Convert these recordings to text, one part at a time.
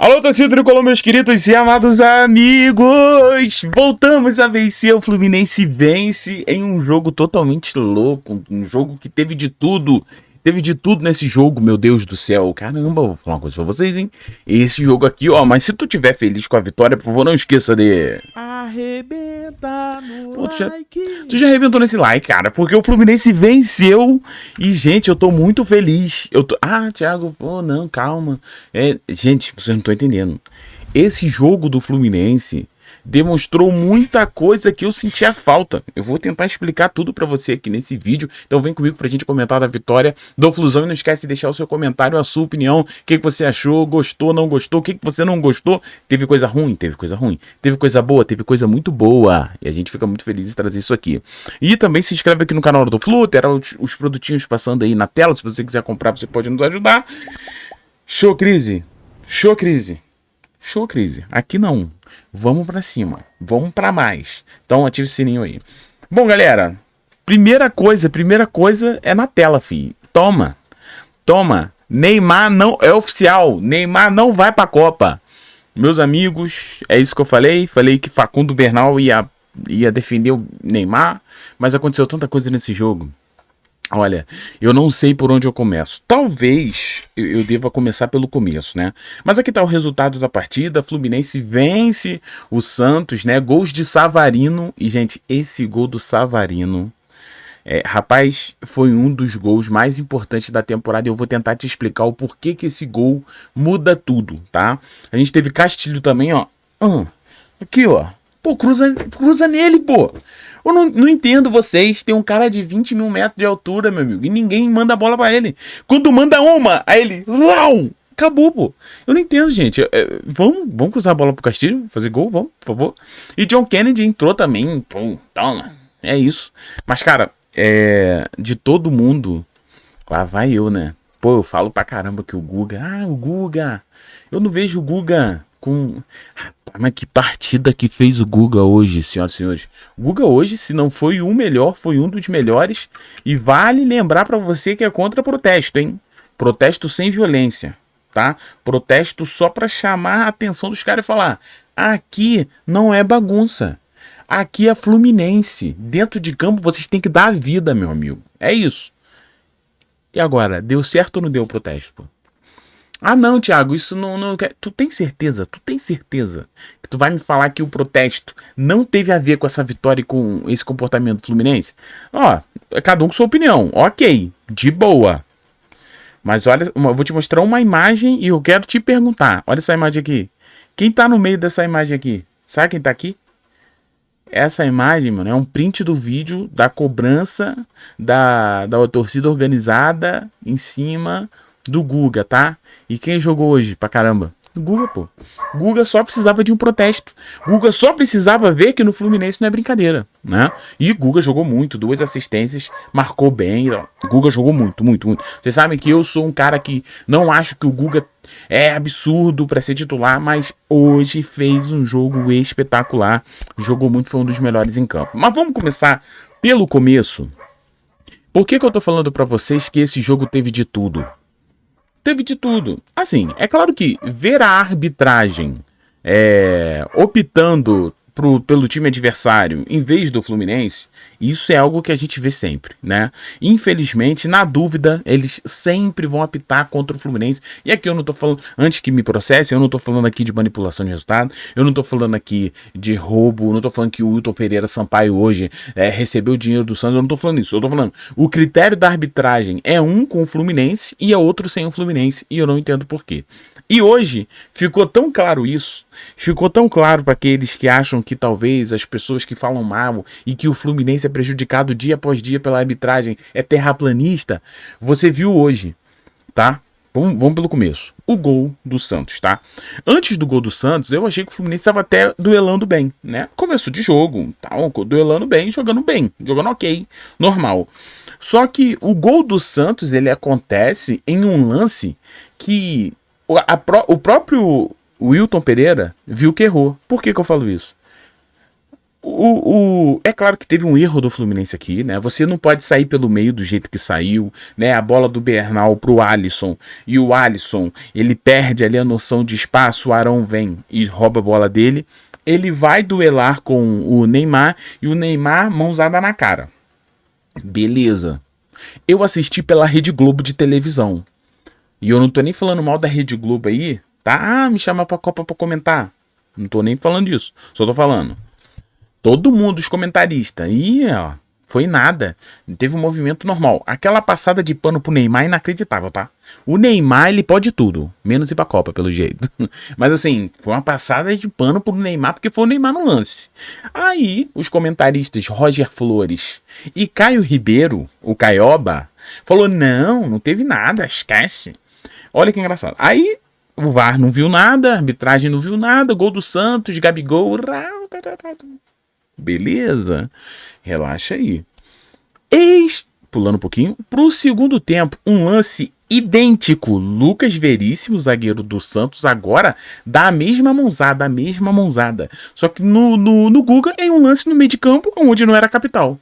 Alô, torcida tricolor, meus queridos e amados amigos! Voltamos a vencer. O Fluminense vence em um jogo totalmente louco. Um jogo que teve de tudo. Teve de tudo nesse jogo, meu Deus do céu. Caramba, vou falar uma coisa pra vocês, hein? Esse jogo aqui, ó. Mas se tu tiver feliz com a vitória, por favor, não esqueça de... Arrebenta no Pô, like. tu já arrebentou nesse like, cara. Porque o Fluminense venceu. E, gente, eu tô muito feliz. Ah, Thiago, pô, não, calma. Gente, vocês não estão entendendo. Esse jogo do Fluminense demonstrou muita coisa que eu sentia falta. Eu vou tentar explicar tudo pra você aqui nesse vídeo. Então vem comigo pra gente comentar da vitória do Flusão. E não esquece de deixar o seu comentário, a sua opinião. O que você achou? Gostou, não gostou? O que você não gostou? Teve coisa ruim? Teve coisa ruim. Teve coisa boa? Teve coisa muito boa. E a gente fica muito feliz em trazer isso aqui. E também se inscreve aqui no canal do Flu. Terá os produtinhos passando aí na tela. Se você quiser comprar, você pode nos ajudar. Show, Crise. Show, Crise. Show, Crise. Aqui não. Vamos pra cima. Vamos pra mais. Então ative esse sininho aí. Bom, galera. Primeira coisa é na tela, filho. Toma. Neymar não... É oficial. Neymar não vai pra Copa. Meus amigos, é isso que eu falei. Falei que Facundo Bernal ia defender o Neymar. Mas aconteceu tanta coisa nesse jogo. Olha, eu não sei por onde eu começo. Talvez eu deva começar pelo começo, né? Mas aqui tá o resultado da partida. Fluminense vence o Santos, né? Gols de Savarino. E, gente, esse gol do Savarino, rapaz, foi um dos gols mais importantes da temporada. Eu vou tentar te explicar o porquê que esse gol muda tudo, tá? A gente teve Castilho também, ó. Aqui, ó. Pô, cruza nele, pô. Eu não entendo vocês. Tem um cara de 20 mil metros de altura, meu amigo, e ninguém manda a bola pra ele. Quando manda uma, aí ele... Lau! Acabou, pô. Eu não entendo, gente. Vamos cruzar a bola pro Castilho? Fazer gol? Vamos, por favor. E John Kennedy entrou também. Pô, toma. É isso. Mas, cara, de todo mundo, lá vai eu, né? Pô, eu falo pra caramba que o Guga... o Guga... Eu não vejo o Guga com... Mas que partida que fez o Guga hoje, senhoras e senhores. O Guga hoje, se não foi o melhor, foi um dos melhores. E vale lembrar pra você que é contra protesto, hein? Protesto sem violência, tá? Protesto só pra chamar a atenção dos caras e falar: aqui não é bagunça. Aqui é Fluminense. Dentro de campo vocês têm que dar a vida, meu amigo. É isso. E agora, deu certo ou não deu o protesto, pô? Ah, não, Thiago, isso não... Tu tem certeza que tu vai me falar que o protesto não teve a ver com essa vitória e com esse comportamento do Fluminense? Ó, cada um com sua opinião. Ok, de boa. Mas olha, eu vou te mostrar uma imagem e eu quero te perguntar. Olha essa imagem aqui. Quem tá no meio dessa imagem aqui? Sabe quem tá aqui? Essa imagem, mano, é um print do vídeo da cobrança da torcida organizada em cima do Guga, tá? E quem jogou hoje pra caramba? O Guga, pô. Guga só precisava de um protesto. Guga só precisava ver que no Fluminense não é brincadeira, né? E Guga jogou muito, 2 assistências, marcou bem. Guga jogou muito. Vocês sabem que eu sou um cara que não acho que o Guga é absurdo pra ser titular, mas hoje fez um jogo espetacular. Jogou muito, foi um dos melhores em campo. Mas vamos começar pelo começo. Por que eu tô falando pra vocês que esse jogo teve de tudo? Teve de tudo. Assim, é claro que ver a arbitragem optando pelo time adversário em vez do Fluminense, isso é algo que a gente vê sempre, né? Infelizmente, na dúvida, eles sempre vão apitar contra o Fluminense. E aqui eu não tô falando, antes que me processem, eu não tô falando aqui de manipulação de resultado, eu não tô falando aqui de roubo, eu não tô falando que o Wilton Pereira Sampaio hoje recebeu o dinheiro do Santos, eu não tô falando isso, eu tô falando, o critério da arbitragem é um com o Fluminense e é outro sem o Fluminense, e eu não entendo por quê. E hoje ficou tão claro isso, ficou tão claro para aqueles que acham que talvez as pessoas que falam mal e que o Fluminense é prejudicado dia após dia pela arbitragem é terraplanista. Você viu hoje, tá? Vamos pelo começo. O gol do Santos, tá? Antes do gol do Santos, eu achei que o Fluminense estava até duelando bem, né? Começo de jogo, tá? Duelando bem, jogando ok, normal. Só que o gol do Santos, ele acontece em um lance que o próprio Wilton Pereira viu que errou. Por que eu falo isso? É claro que teve um erro do Fluminense aqui, né? Você não pode sair pelo meio do jeito que saiu, né? A bola do Bernal pro Alisson, e o Alisson, ele perde ali a noção de espaço, o Arão vem e rouba a bola dele. Ele vai duelar com o Neymar, e o Neymar mãozada na cara. Beleza. Eu assisti pela Rede Globo de televisão. E eu não tô nem falando mal da Rede Globo aí, tá? Ah, me chama pra Copa pra comentar. Não tô nem falando disso, só tô falando. Todo mundo, os comentaristas. E, ó, foi nada. Teve um movimento normal. Aquela passada de pano pro Neymar é inacreditável, tá? O Neymar, ele pode tudo. Menos ir pra Copa, pelo jeito. Mas, assim, foi uma passada de pano pro Neymar, porque foi o Neymar no lance. Aí, os comentaristas Roger Flores e Caio Ribeiro, o Caioba, falou, não teve nada, esquece. Olha que engraçado. Aí, o VAR não viu nada, a arbitragem não viu nada, gol do Santos, Gabigol... Beleza? Relaxa aí. Pulando um pouquinho, pro segundo tempo, um lance idêntico. Lucas Veríssimo, zagueiro do Santos, agora dá a mesma mãozada. Só que no Guga, em um lance no meio de campo, onde não era capital.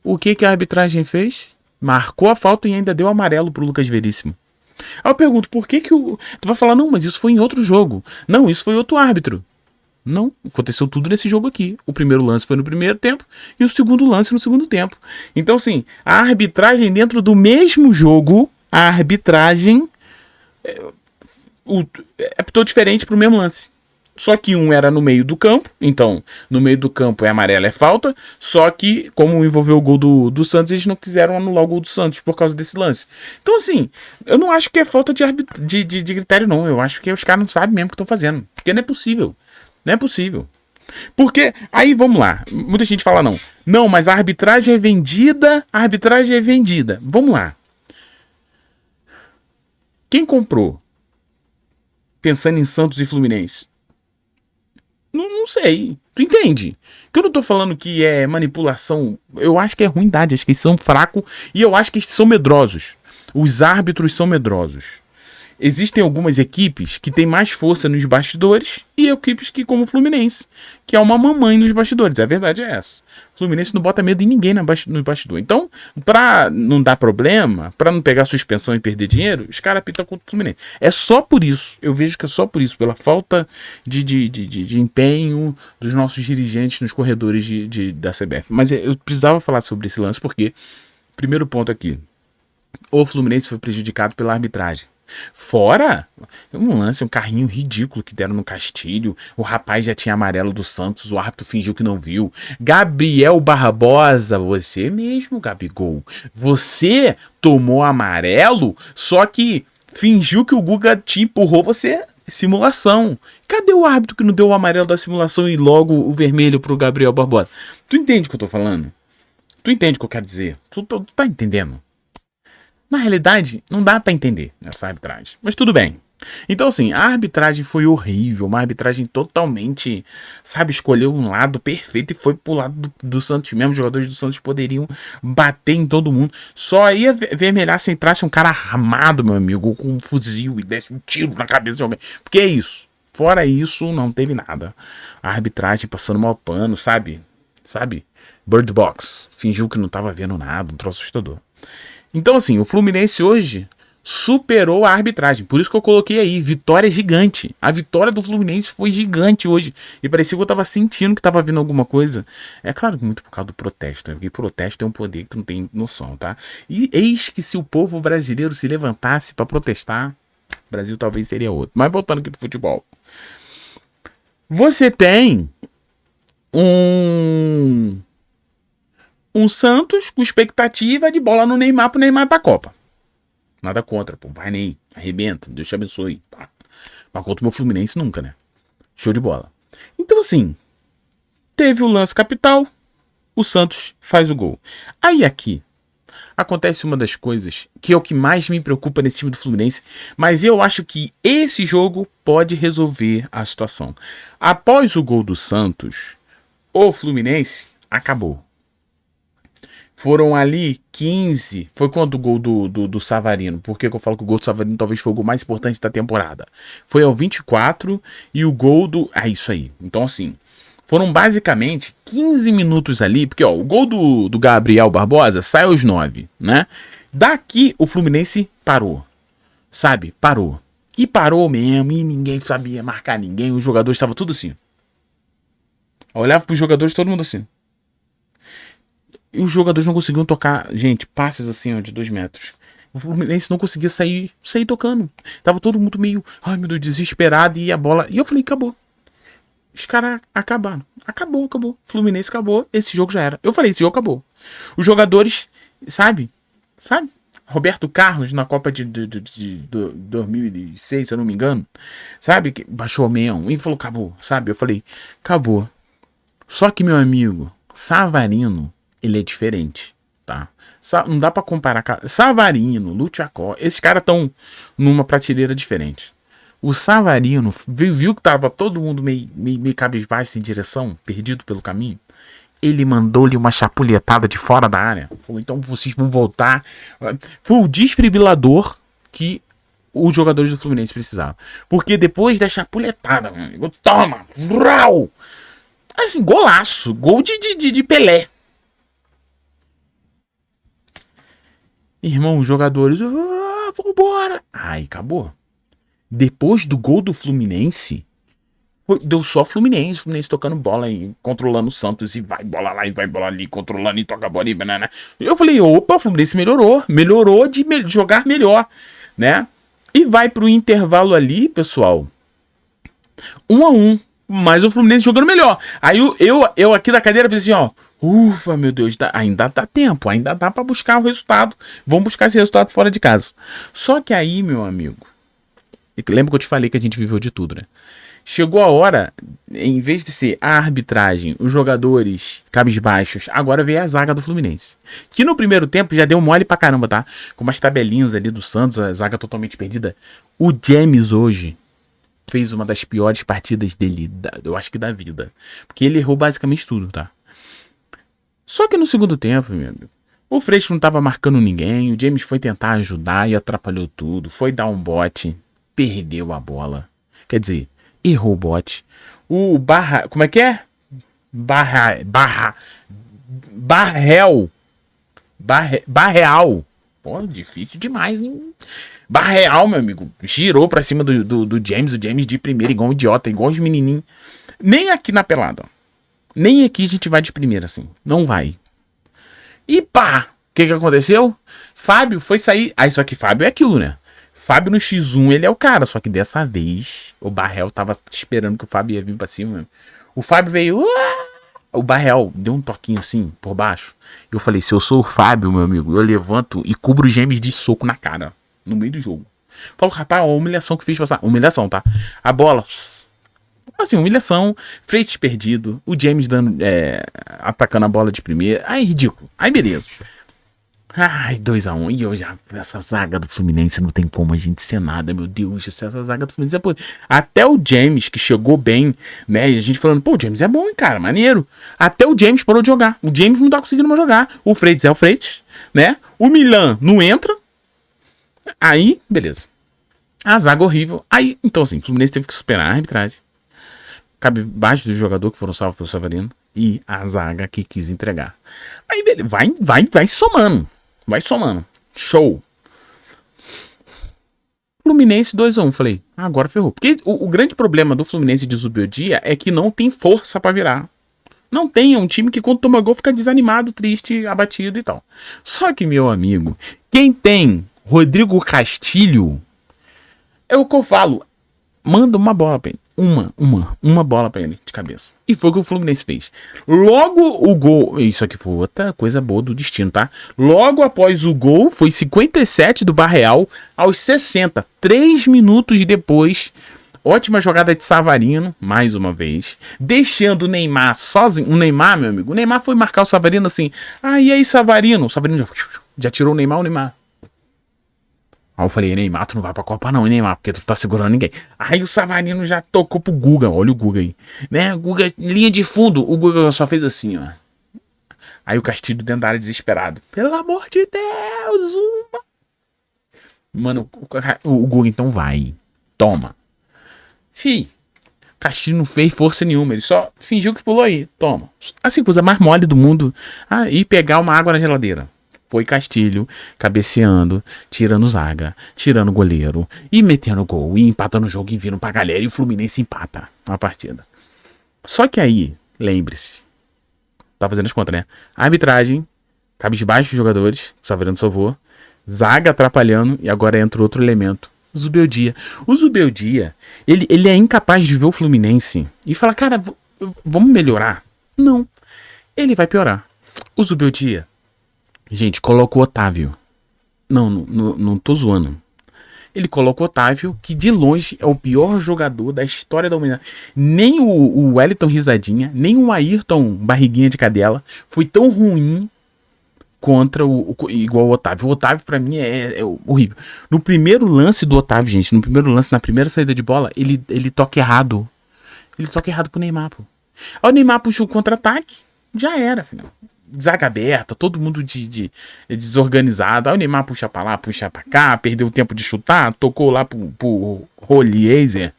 O que a arbitragem fez? Marcou a falta e ainda deu amarelo pro Lucas Veríssimo. Aí eu pergunto, por que o... Tu vai falar, não, mas isso foi em outro jogo. Não, isso foi outro árbitro. Não, aconteceu tudo nesse jogo aqui. O primeiro lance foi no primeiro tempo e o segundo lance no segundo tempo. Então, assim, a arbitragem dentro do mesmo jogo, a arbitragem apitou diferente pro mesmo lance. Só que um era no meio do campo, então no meio do campo é amarelo, é falta. Só que, como envolveu o gol do Santos, eles não quiseram anular o gol do Santos por causa desse lance. Então, assim, eu não acho que é falta de critério, não. Eu acho que os caras não sabem mesmo o que estão fazendo. Porque não é possível. Não é possível. Porque, aí vamos lá. Muita gente fala não. Não, mas a arbitragem é vendida. A arbitragem é vendida. Vamos lá. Quem comprou? Pensando em Santos e Fluminense? Não sei. Tu entende? Que eu não tô falando que é manipulação. Eu acho que é ruindade. Acho que eles são fracos. E eu acho que eles são medrosos. Os árbitros são medrosos. Existem algumas equipes que têm mais força nos bastidores e equipes que, como o Fluminense, que é uma mamãe nos bastidores. A verdade é essa. O Fluminense não bota medo em ninguém no bastidor. Então, pra não dar problema, pra não pegar suspensão e perder dinheiro, os caras apitam contra o Fluminense. É só por isso. Eu vejo que é só por isso. Pela falta de empenho dos nossos dirigentes nos corredores da CBF. Mas eu precisava falar sobre esse lance porque, primeiro ponto aqui, o Fluminense foi prejudicado pela arbitragem. Fora um lance, um carrinho ridículo que deram no Castilho. O rapaz já tinha amarelo do Santos, o árbitro fingiu que não viu. Gabriel Barbosa, você mesmo, Gabigol. Você tomou amarelo, só que fingiu que o Guga te empurrou você. Simulação. Cadê o árbitro que não deu o amarelo da simulação e logo o vermelho pro Gabriel Barbosa? Tu entende o que eu tô falando? Tu entende o que eu quero dizer? Tu tá entendendo? Na realidade, não dá pra entender essa arbitragem. Mas tudo bem. Então, assim, a arbitragem foi horrível. Uma arbitragem totalmente, sabe, escolheu um lado perfeito e foi pro lado do Santos mesmo. Os jogadores do Santos poderiam bater em todo mundo. Só ia vermelhar se entrasse um cara armado, meu amigo, com um fuzil e desse um tiro na cabeça de alguém. Porque é isso. Fora isso, não teve nada. A arbitragem passando mal pano, sabe? Bird Box. Fingiu que não tava vendo nada, um troço assustador. Então, assim, o Fluminense hoje superou a arbitragem. Por isso que eu coloquei aí, vitória gigante. A vitória do Fluminense foi gigante hoje. E parecia que eu tava sentindo que tava vindo alguma coisa. É claro que muito por causa do protesto, né? Porque protesto é um poder que tu não tem noção, tá? E eis que se o povo brasileiro se levantasse pra protestar, o Brasil talvez seria outro. Mas voltando aqui pro futebol. Você tem um Santos com expectativa de bola no Neymar pro Neymar pra Copa. Nada contra, pô. Vai Ney, arrebenta, Deus te abençoe. Pá. Mas contra o meu Fluminense nunca, né? Show de bola. Então, assim, teve o lance capital, o Santos faz o gol. Aí aqui acontece uma das coisas que é o que mais me preocupa nesse time do Fluminense, mas eu acho que esse jogo pode resolver a situação. Após o gol do Santos, o Fluminense acabou. Foram ali 15. Foi quanto o gol do Savarino? Por que eu falo que o gol do Savarino talvez foi o gol mais importante da temporada? Foi ao 24 e o gol do... isso aí. Então, assim, Foram basicamente 15 minutos ali, porque ó, o gol do Gabriel Barbosa sai aos 9, né? Daqui o Fluminense parou, sabe? Parou. E parou mesmo, e ninguém sabia marcar ninguém, os jogadores estavam tudo assim. Eu olhava pros jogadores, todo mundo assim. E os jogadores não conseguiam tocar, gente, passes assim, ó, de 2 metros. O Fluminense não conseguia sair tocando. Tava todo mundo meio, ai meu Deus, desesperado, e a bola... E eu falei, acabou. Os caras acabaram. Acabou. Fluminense acabou. Esse jogo já era. Eu falei, esse jogo acabou. Os jogadores, sabe? Roberto Carlos na Copa de 2006, se eu não me engano. Sabe? Que baixou o meião e falou, acabou. Sabe? Eu falei, acabou. Só que, meu amigo, Savarino, ele é diferente, tá? Não dá pra comparar. Savarino, Luchacó, esses caras estão numa prateleira diferente. O Savarino viu que tava todo mundo meio cabisbaixo sem direção, perdido pelo caminho. Ele mandou-lhe uma chapuletada de fora da área. Falou, então vocês vão voltar. Foi o desfibrilador que os jogadores do Fluminense precisavam. Porque depois da chapuletada, meu amigo, toma, vral! Assim, golaço. Gol de Pelé. Irmão, os jogadores... vambora! Aí, acabou. Depois do gol do Fluminense, deu só Fluminense tocando bola e controlando o Santos, e vai bola lá e vai bola ali, controlando e toca a bola e banana. Eu falei, opa, o Fluminense melhorou de jogar melhor, né? E vai pro intervalo ali, pessoal, 1-1, mas o Fluminense jogando melhor. Aí eu aqui da cadeira fiz assim, ó, ufa, meu Deus, ainda dá tempo, ainda dá pra buscar o resultado, vamos buscar esse resultado fora de casa. Só que aí, meu amigo, lembra que eu te falei que a gente viveu de tudo, né? Chegou a hora, em vez de ser a arbitragem, os jogadores cabisbaixos, agora veio a zaga do Fluminense. Que no primeiro tempo já deu mole pra caramba, tá? Com umas tabelinhas ali do Santos, a zaga totalmente perdida. O James hoje fez uma das piores partidas dele, eu acho que da vida. Porque ele errou basicamente tudo, tá? Só que no segundo tempo, meu amigo, o Freixo não tava marcando ninguém, o James foi tentar ajudar e atrapalhou tudo, foi dar um bote, perdeu a bola. Quer dizer, errou o bote. O como é que é? Barreal. Pô, difícil demais, hein? Barreal, meu amigo. Girou pra cima do James. O James de primeira, igual um idiota, igual os menininhos. Nem aqui na pelada, ó. Nem aqui a gente vai de primeira, assim. Não vai. E pá! O que aconteceu? Fábio foi sair. Aí só que Fábio é aquilo, né? Fábio no X1, ele é o cara. Só que dessa vez, o Barreal tava esperando que o Fábio ia vir pra cima. O Fábio veio... O Barreal deu um toquinho assim, por baixo. Eu falei, se eu sou o Fábio, meu amigo, eu levanto e cubro os James de soco na cara. No meio do jogo. Falo, rapaz, a humilhação que fiz passar. Humilhação, tá? A bola... Assim, humilhação. Freitas perdido. O James atacando a bola de primeira. Aí, ridículo. Aí, beleza. Ai, 2-1. E eu já... Essa zaga do Fluminense não tem como a gente ser nada, meu Deus. Essa zaga do Fluminense é... Até o James, que chegou bem, né? E a gente falando, pô, o James é bom, hein, cara. Maneiro. Até o James parou de jogar. O James não tá conseguindo mais jogar. O Freitas é o Freitas, né? O Milan não entra. Aí, beleza. A zaga horrível. Aí, então assim, o Fluminense teve que superar a arbitragem. Cabe baixo do jogador que foram salvos pelo Savarino. E a zaga que quis entregar. Aí, beleza. Vai somando. Vai somando. Show. Fluminense 2-1. Falei, agora ferrou. Porque o grande problema do Fluminense de Zubeldia é que não tem força pra virar. Não tem. É um time que quando toma gol fica desanimado, triste, abatido e tal. Só que, meu amigo, quem tem Rodrigo Castilho, é o que eu falo. Manda uma bola pra ele. Uma bola pra ele de cabeça. E foi o que o Fluminense fez. Logo o gol... Isso aqui foi outra coisa boa do destino, tá? Logo após o gol, foi 57 do Barreal aos 60. 3 minutos depois, ótima jogada de Savarino, mais uma vez. Deixando o Neymar sozinho. O Neymar, meu amigo, o Neymar foi marcar o Savarino assim. Ah, e aí, Savarino? O Savarino já tirou o Neymar. Aí eu falei, Neymar, tu não vai pra Copa não, Neymar, porque tu tá segurando ninguém. Aí o Savarino já tocou pro Guga, olha o Guga aí. Né, o Guga, linha de fundo, o Guga só fez assim, ó. Aí o Castilho dentro da área desesperado. Pelo amor de Deus, uma. Mano, o Guga então vai. Toma. Fih, Castilho não fez força nenhuma, ele só fingiu que pulou aí. Toma. Assim, coisa mais mole do mundo. Ah, e pegar uma água na geladeira. Foi Castilho cabeceando, tirando zaga, tirando goleiro, e metendo gol, e empatando o jogo e vindo pra galera, e o Fluminense empata a partida. Só que aí, lembre-se, tá fazendo as contas, né? Arbitragem, cabisbaixo dos jogadores, Saverano salvou, zaga atrapalhando, e agora entra outro elemento, Zubeldia. O Zubeldia, ele é incapaz de ver o Fluminense e falar, cara, vamos melhorar. Não, ele vai piorar. O Zubeldia, gente, coloca o Otávio. Não tô zoando. Ele coloca o Otávio, que de longe é o pior jogador da história da humanidade. Nem o Wellington Risadinha, nem o Ayrton Barriguinha de Cadela foi tão ruim contra igual o Otávio. O Otávio, pra mim, é horrível. No primeiro lance do Otávio, gente, na primeira saída de bola, ele toca errado. Ele toca errado pro Neymar, pô. Aí o Neymar puxou o contra-ataque, já era, afinal. Zaga aberta, todo mundo desorganizado. Aí o Neymar puxa pra lá, puxa pra cá, perdeu o tempo de chutar, tocou lá pro Rolheiser,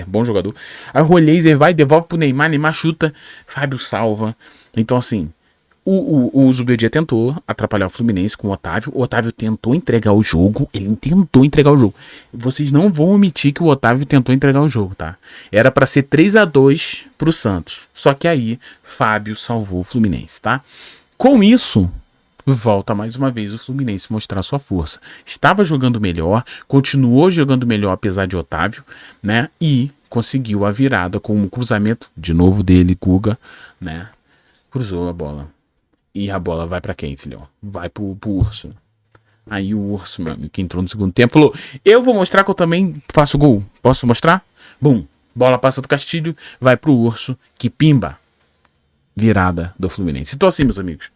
bom jogador. Aí o Rolheiser vai, devolve pro Neymar, Neymar chuta, Fábio salva. Então assim, o Zubeldia tentou atrapalhar o Fluminense com o Otávio tentou entregar o jogo, Vocês não vão omitir que o Otávio tentou entregar o jogo, tá? Era pra ser 3-2 pro Santos, só que aí Fábio salvou o Fluminense, tá? Com isso, volta mais uma vez o Fluminense mostrar sua força. Estava jogando melhor, continuou jogando melhor apesar de Otávio, né? E conseguiu a virada com um cruzamento, de novo dele, Guga, né? Cruzou a bola. E a bola vai pra quem, filhão? Vai pro Urso. Aí o Urso, meu amigo, que entrou no segundo tempo, falou, eu vou mostrar que eu também faço gol. Posso mostrar? Bum. Bola passa do Castilho, vai pro Urso, que pimba. Virada do Fluminense. Então assim, meus amigos,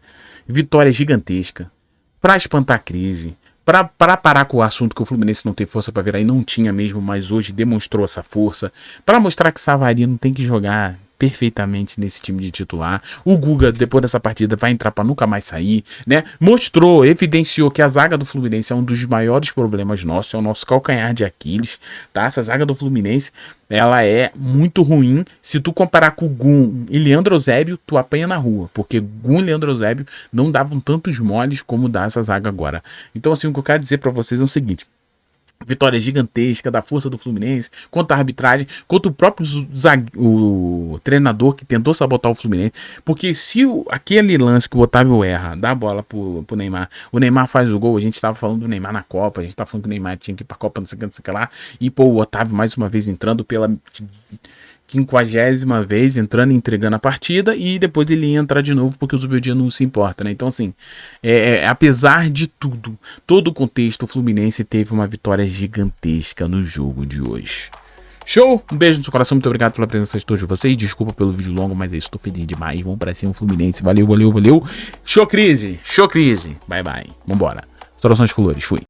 vitória gigantesca. Pra espantar a crise. Pra parar com o assunto que o Fluminense não tem força pra virar, e não tinha mesmo, mas hoje demonstrou essa força. Pra mostrar que Savarino tem que jogar perfeitamente nesse time de titular. O Guga, depois dessa partida, vai entrar pra nunca mais sair, né? Mostrou, evidenciou que a zaga do Fluminense é um dos maiores problemas nossos, é o nosso calcanhar de Aquiles, tá? Essa zaga do Fluminense, ela é muito ruim. Se tu comparar com o Gum e Leandro Eusébio, tu apanha na rua, porque Gum e Leandro Eusébio não davam tantos moles como dá essa zaga agora. Então, assim, o que eu quero dizer pra vocês é o seguinte: vitória gigantesca da força do Fluminense, contra a arbitragem, contra o próprio o treinador que tentou sabotar o Fluminense. Porque se aquele lance que o Otávio erra, dá a bola pro Neymar, o Neymar faz o gol, a gente tava falando do Neymar na Copa, a gente tava falando que o Neymar tinha que ir pra Copa, não sei o que lá, e pô, o Otávio mais uma vez entrando pela 50ª vez, entrando e entregando a partida, e depois ele entra de novo porque o Zubeldia não se importa, né? Então assim, apesar de tudo, todo o contexto, o Fluminense teve uma vitória gigantesca no jogo de hoje. Show? Um beijo no seu coração, muito obrigado pela presença de todos vocês, desculpa pelo vídeo longo, mas eu estou feliz demais, vamos pra cima, Fluminense, valeu, show crise, bye bye, vambora, saudações colores, fui.